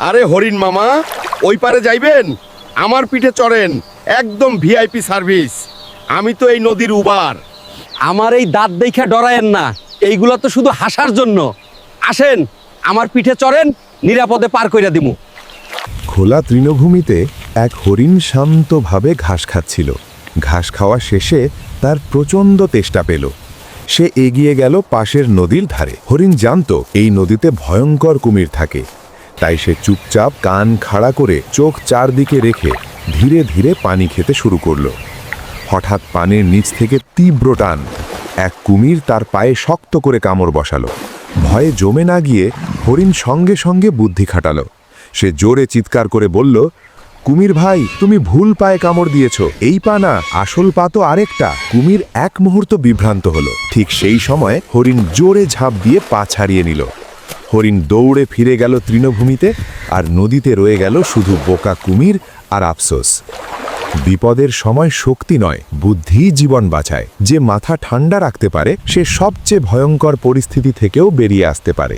আরে হরিণ মামা, ওই পারে যাইবেন? আমার পিঠে চড়েন, একদম ভিআইপি সার্ভিস। আমি তো এই নদীর উবার। আমার এই দাঁত দেখা ডরায়েন না, এইগুলো তো শুধু হাসার জন্য। আসেন, আমার পিঠে চড়েন, নিরাপদে পার কইরা দিমু। খোলা তৃণভূমিতে এক হরিণ শান্তভাবে ঘাস খাচ্ছিল। ঘাস খাওয়া শেষে তার প্রচণ্ড তেষ্টা পেল। সে এগিয়ে গেল পাশের নদীর ধারে। হরিণ জানত এই নদীতে ভয়ঙ্কর কুমির থাকে, তাই সে চুপচাপ কান খাড়া করে চোখ চারদিকে রেখে ধীরে ধীরে পানি খেতে শুরু করলো। হঠাৎ পানির নিচ থেকে তীব্র টান। এক কুমির তার পায়ে শক্ত করে কামড় বসালো। ভয়ে জমে না গিয়ে হরিণ সঙ্গে সঙ্গে বুদ্ধি খাটালো। সে জোরে চিৎকার করে বলল, কুমির ভাই, তুমি ভুল পায়ে কামড় দিয়েছ, এই পা না, আসল পা তো আরেকটা। কুমির এক মুহূর্ত বিভ্রান্ত হলো। ঠিক সেই সময় হরিণ জোরে ঝাঁপ দিয়ে পা ছাড়িয়ে নিল। হরিণ দৌড়ে ফিরে গেল তৃণভূমিতে, আর নদীতে রয়ে গেল শুধু বোকা কুমির আর আফসোস। বিপদের সময় শক্তি নয়, বুদ্ধিই জীবন বাঁচায়। যে মাথা ঠান্ডা রাখতে পারে, সে সবচেয়ে ভয়ঙ্কর পরিস্থিতি থেকেও বেরিয়ে আসতে পারে।